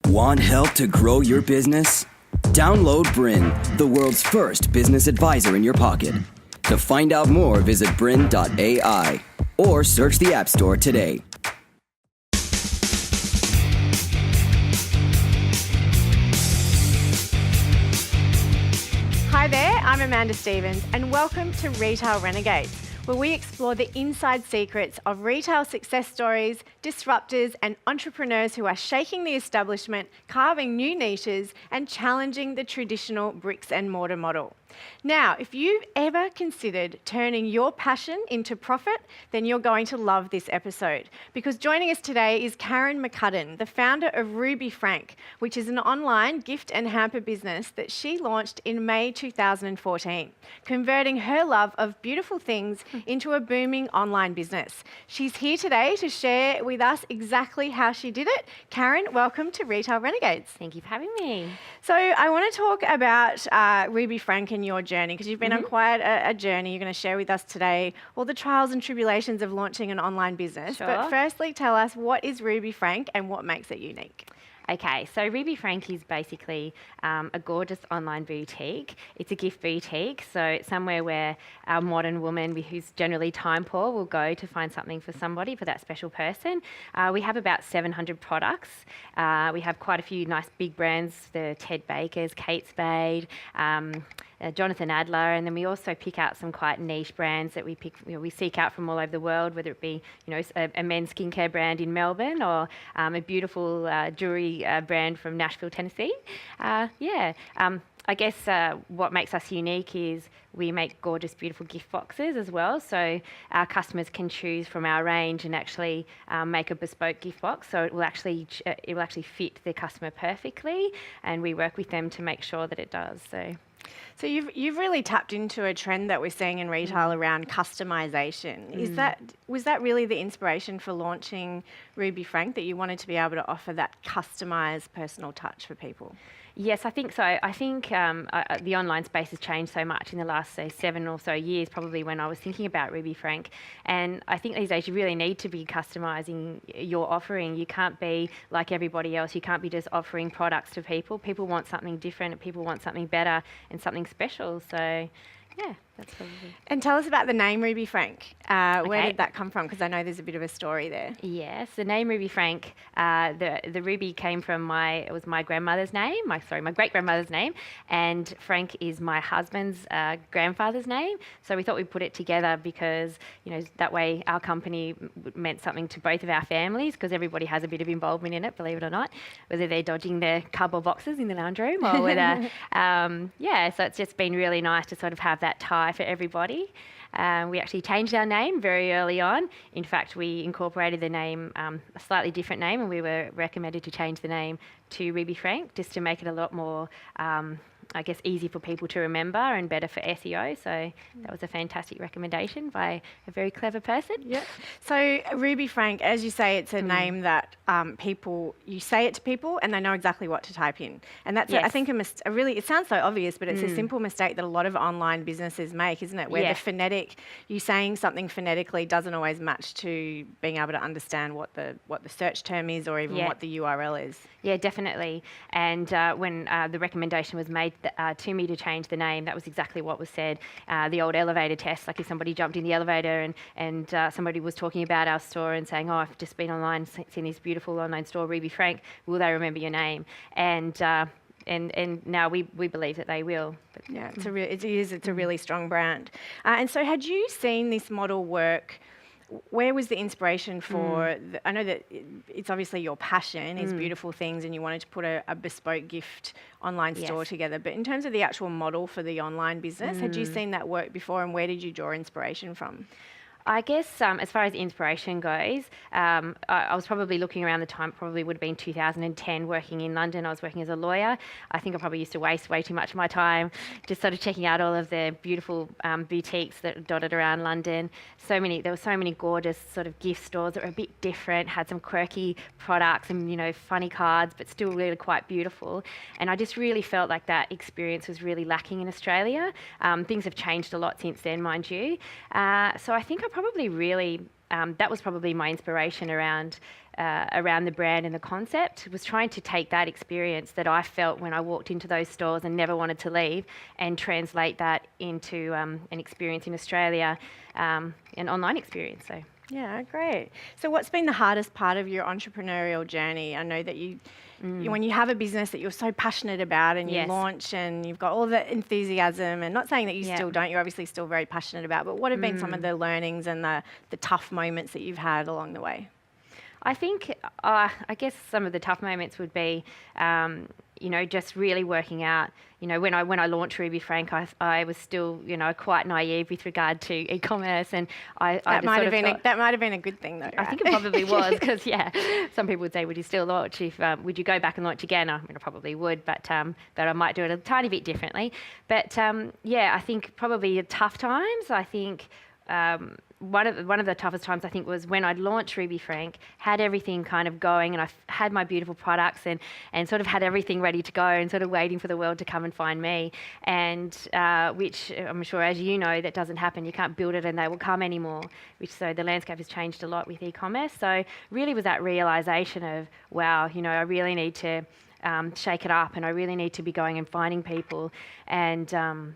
Want help to grow your business? Download BRiN, the world's first business advisor in your pocket. To find out more, visit BRiN.ai or search the App Store today. Hi there, I'm Amanda Stevens and welcome to Retail Renegades, where we explore the inside secrets of retail success stories, disruptors and entrepreneurs who are shaking the establishment, carving new niches and challenging the traditional bricks and mortar model. Now, if you've ever considered turning your passion into profit, then you're going to love this episode, because joining us today is Karen McCudden, the founder of Ruby Frank, which is an online gift and hamper business that she launched in May 2014, converting her love of beautiful things into a booming online business. She's here today to share with us exactly how she did it. Karen, welcome to Retail Renegades. Thank you for having me. So I want to talk about Ruby Frank and your journey, because you've been on quite a journey. You're going to share with us today all the trials and tribulations of launching an online business. Sure. But firstly, tell us, what is Ruby Frank and what makes it unique? Okay, so Ruby Frank is basically a gorgeous online boutique. It's a gift boutique, so it's somewhere where our modern woman, who's generally time poor, will go to find something for somebody, for that special person. We have about 700 products. We have quite a few nice big brands, the Ted Bakers, Kate Spade, Jonathan Adler, and then we also pick out some quite niche brands that we seek out from all over the world, whether it be a men's skincare brand in Melbourne or a beautiful jewelry brand from Nashville, Tennessee. I guess what makes us unique is we make gorgeous, beautiful gift boxes as well. So our customers can choose from our range and actually make a bespoke gift box. So it will actually fit the customer perfectly, and we work with them to make sure that it does. So you've really tapped into a trend that we're seeing in retail around customisation. Was that really the inspiration for launching Ruby Frank, that you wanted to be able to offer that customised personal touch for people? Yes, I think so. I think the online space has changed so much in the last, say, 7 or so years, probably when I was thinking about Ruby Frank. And I think these days you really need to be customising your offering. You can't be like everybody else. You can't be just offering products to people. People want something different, people want something better and something special. So, yeah, that's probably... And tell us about the name Ruby Frank. Where did that come from? Because I know there's a bit of a story there. Yes, the name Ruby Frank, the Ruby came from my grandmother's name, my great-grandmother's name, and Frank is my husband's grandfather's name. So we thought we'd put it together because, that way our company meant something to both of our families, because everybody has a bit of involvement in it, believe it or not, whether they're dodging their cardboard boxes in the lounge room or whether, so it's just been really nice to sort of have that tie for everybody. We actually changed our name very early on. In fact, we incorporated the name, a slightly different name, and we were recommended to change the name to Ruby Frank, just to make it a lot more, easy for people to remember and better for SEO. So that was a fantastic recommendation by a very clever person. Yeah. So Ruby Frank, as you say, it's a name that you say it to people and they know exactly what to type in. And that's, I think, it sounds so obvious, but it's a simple mistake that a lot of online businesses make, isn't it? Where you saying something phonetically doesn't always match to being able to understand what the search term is, or even what the URL is. Yeah, definitely. And when the recommendation was made to me to change the name, that was exactly what was said. The old elevator test, like if somebody jumped in the elevator and somebody was talking about our store and saying, "Oh, I've just been online, seen this beautiful online store, Ruby Frank, will they remember your name?" And now we believe that they will. But yeah, it's a really strong brand. And so had you seen this model work? Where was the inspiration for... I know that it's obviously your passion is beautiful things, and you wanted to put a bespoke gift online store together. But in terms of the actual model for the online business, had you seen that work before, and where did you draw inspiration from? I guess as far as inspiration goes, I was probably looking around the time, probably would have been 2010, working in London. I was working as a lawyer. I think I probably used to waste way too much of my time just sort of checking out all of the beautiful boutiques that are dotted around London. There were so many gorgeous sort of gift stores that were a bit different, had some quirky products and, funny cards, but still really quite beautiful. And I just really felt like that experience was really lacking in Australia. Things have changed a lot since then, mind you. So I think I probably really that was probably my inspiration around the brand and the concept, was trying to take that experience that I felt when I walked into those stores and never wanted to leave, and translate that into an experience in Australia, an online experience. So. Yeah, great. So what's been the hardest part of your entrepreneurial journey? I know that when you have a business that you're so passionate about and you launch and you've got all the enthusiasm, and not saying that you still don't, you're obviously still very passionate about, but what have been some of the learnings and the tough moments that you've had along the way? I think, I guess some of the tough moments would be, just really working out, when I launched Ruby Frank, I was still, quite naive with regard to e-commerce, and that might have been a good thing though. Right? I think it probably was, because some people would say, would you still launch? Would you go back and launch again? I probably would, but I might do it a tiny bit differently. But I think probably the tough times. I think. One of the toughest times, I think, was when I launched Ruby Frank, had everything kind of going, and I had my beautiful products and sort of had everything ready to go, and sort of waiting for the world to come and find me, and which I'm sure, as you know, that doesn't happen. You can't build it and they will come anymore, so the landscape has changed a lot with e-commerce. So really was that realisation of, wow, I really need to shake it up, and I really need to be going and finding people, and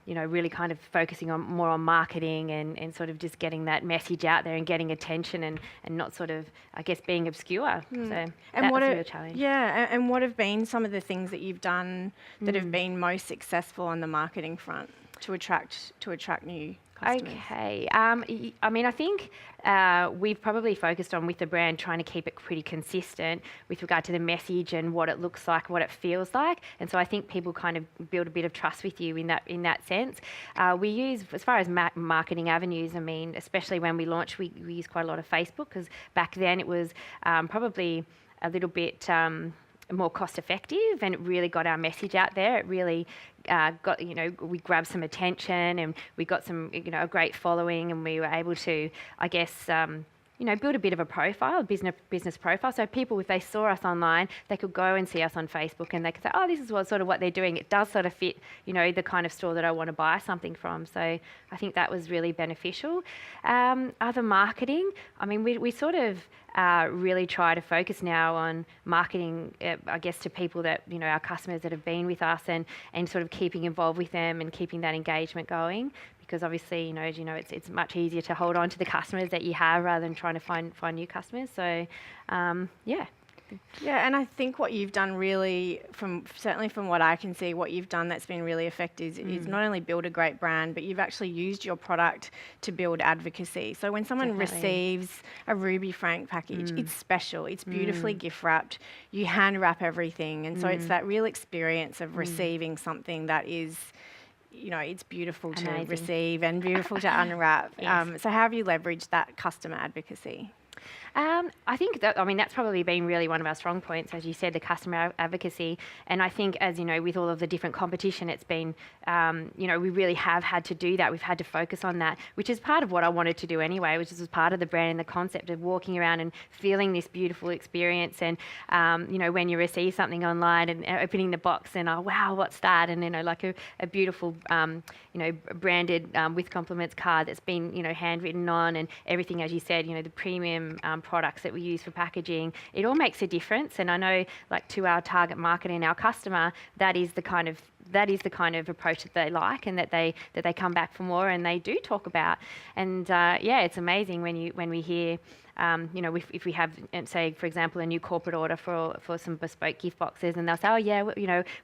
really kind of focusing more on marketing and sort of just getting that message out there and getting attention, and not sort of, I guess, being obscure. So that was a real challenge. Yeah, and what have been some of the things that you've done that have been most successful on the marketing front to attract new customers? Okay. I think we've probably focused on, with the brand, trying to keep it pretty consistent with regard to the message and what it looks like, what it feels like. And so I think people kind of build a bit of trust with you in that sense. We use, as far as marketing avenues, especially when we launched, we use quite a lot of Facebook, because back then it was probably a little bit more cost effective, and it really got our message out there. It really we grabbed some attention, and we got some, a great following, and we were able to, I guess, build a bit of a profile, business profile. So people, if they saw us online, they could go and see us on Facebook, and they could say, oh, this is what they're doing. It does sort of fit, the kind of store that I want to buy something from. So I think that was really beneficial. Other marketing, we sort of really try to focus now on marketing, I guess, to people that, our customers that have been with us, and sort of keeping involved with them and keeping that engagement going. Because obviously, as you know, it's much easier to hold on to the customers that you have rather than trying to find new customers. So, Yeah, and I think what you've done really, certainly from what I can see, what you've done that's been really effective is not only build a great brand, but you've actually used your product to build advocacy. So when someone receives a Ruby Frank package, it's special, it's beautifully gift wrapped, you hand wrap everything, and so it's that real experience of receiving something that is, it's beautiful to receive and beautiful to unwrap. Yes. So how have you leveraged that customer advocacy? I think that's probably been really one of our strong points, as you said, the customer advocacy. And I think, as you know, with all of the different competition, it's been, we really have had to do that. We've had to focus on that, which is part of what I wanted to do anyway, which is part of the brand and the concept of walking around and feeling this beautiful experience. And, when you receive something online and opening the box and, oh, wow, what's that? And, like a beautiful, branded with compliments card that's been, handwritten on, and everything, as you said, the premium products that we use for packaging, it all makes a difference. And I know, to our target market and our customer, that is the kind of approach that they like, and that they come back for more, and they do talk about. And it's amazing when we hear, if we have, say, for example, a new corporate order for some bespoke gift boxes, and they'll say, oh yeah,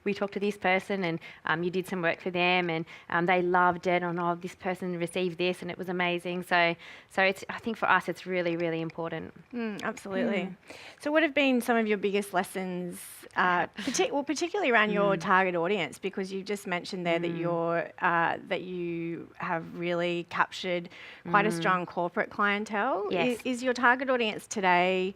we talked to this person, and you did some work for them, and they loved it, and oh, this person received this, and it was amazing. So it's, I think for us, it's really, really important. Absolutely. So what have been some of your biggest lessons, particularly around your target audience? Because you just mentioned there that you have really captured quite a strong corporate clientele. Yes. Is your target audience today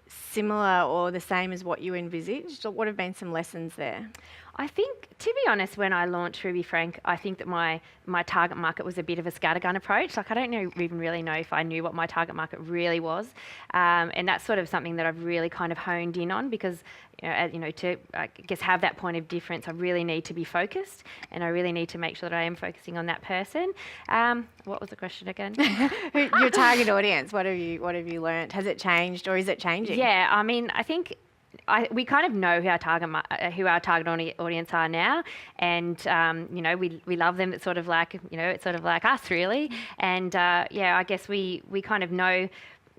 similar or the same as what you envisaged? Or what have been some lessons there? I think, to be honest, when I launched Ruby Frank, I think that my target market was a bit of a scattergun approach. Like, I don't even really know if I knew what my target market really was. And that's sort of something that I've really kind of honed in on because, to, I guess, have that point of difference, I really need to be focused and I really need to make sure that I am focusing on that person. What was the question again? Your target audience, what have you learnt? Has it changed or is it changing? Yeah, I mean, I think we kind of know who our target audience are now, and we love them. It's sort of like us really, and I guess we kind of know.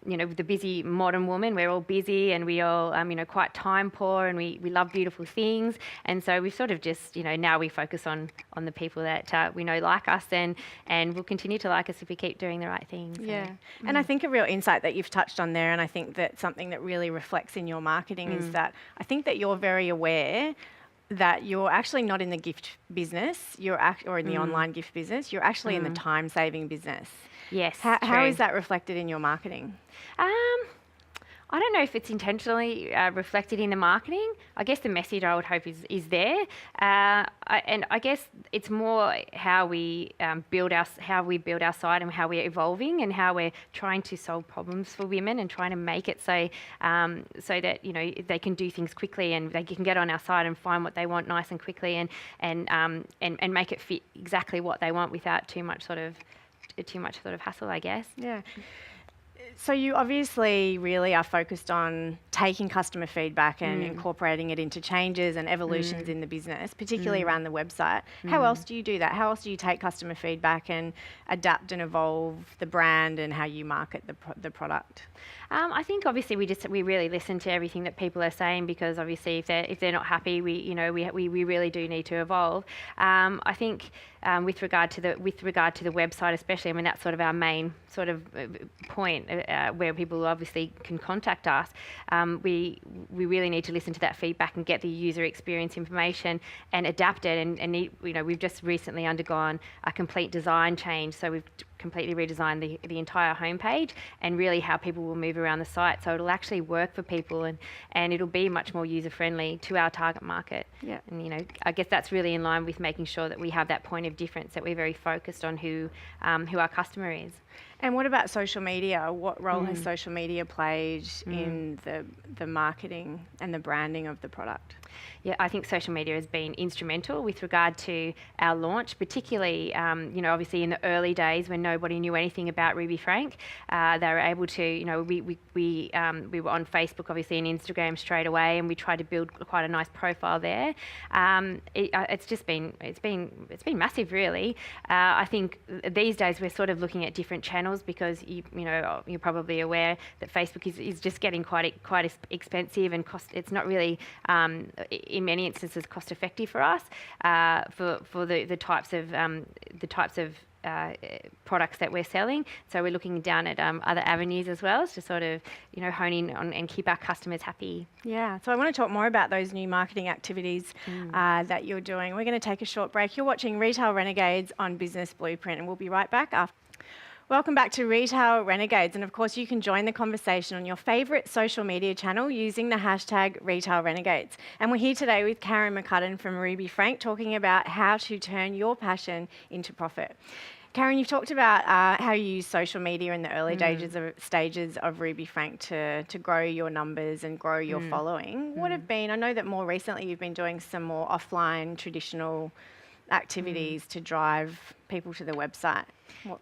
The busy modern woman, we're all busy and we all, quite time poor and we love beautiful things. And so we've sort of just, now we focus on the people that we know like us and will continue to like us if we keep doing the right things. Yeah. And I think a real insight that you've touched on there, and I think that something that really reflects in your marketing is that I think that you're very aware that you're actually not in the gift business, or in the online gift business, you're actually in the time-saving business. Yes. How is that reflected in your marketing? I don't know if it's intentionally reflected in the marketing. I guess the message I would hope is there, and I guess it's more how we build our site and how we're evolving and how we're trying to solve problems for women and trying to make it so that they can do things quickly and they can get on our site and find what they want nice and quickly and make it fit exactly what they want without too much sort of hassle, I guess. Yeah. So you obviously really are focused on taking customer feedback and incorporating it into changes and evolutions in the business, particularly around the website. How else do you do that? How else do you take customer feedback and adapt and evolve the brand and how you market the product? I think obviously we really listen to everything that people are saying because obviously if they're not happy, we really do need to evolve. I think with regard to the website especially, I mean that's sort of our main sort of point where people obviously can contact us. We really need to listen to that feedback and get the user experience information and adapt it. And we've just recently undergone a complete design change, so we've completely redesigned the entire homepage and really how people will move around the site, so it'll actually work for people and it'll be much more user friendly to our target market. Yeah. And I guess that's really in line with making sure that we have that point of difference, that we're very focused on who our customer is. And what about social media? What role has social media played in the marketing and the branding of the product? Yeah, I think social media has been instrumental with regard to our launch, particularly, obviously in the early days when nobody knew anything about Ruby Frank. They were able to, we were on Facebook, obviously, and Instagram straight away, and we tried to build quite a nice profile there. It's been massive, really. I think these days we're sort of looking at different channels because you're probably aware that Facebook is just getting quite expensive and it's not really in many instances cost effective for us for the types of products that we're selling. So we're looking down at other avenues as well to sort of hone in on and keep our customers happy. Yeah, so I want to talk more about those new marketing activities that you're doing. We're going to take a short break. You're watching Retail Renegades on Business Blueprint, and we'll be right back after. Welcome back to Retail Renegades, and of course you can join the conversation on your favourite social media channel using the hashtag Retail Renegades. And we're here today with Karen McCudden from Ruby Frank talking about how to turn your passion into profit. Karen, you've talked about how you use social media in the early stages of Ruby Frank to grow your numbers and grow your following. What have been, I know that more recently you've been doing some more offline traditional activities to drive people to the website.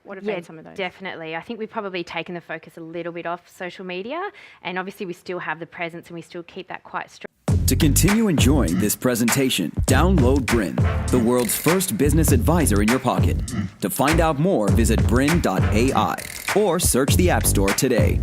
What have been some of those? Definitely. I think we've probably taken the focus a little bit off social media, and obviously we still have the presence and we still keep that quite strong. To continue enjoying this presentation, download BRiN, the world's first business advisor in your pocket. To find out more, visit BRiN.ai or search the App Store today.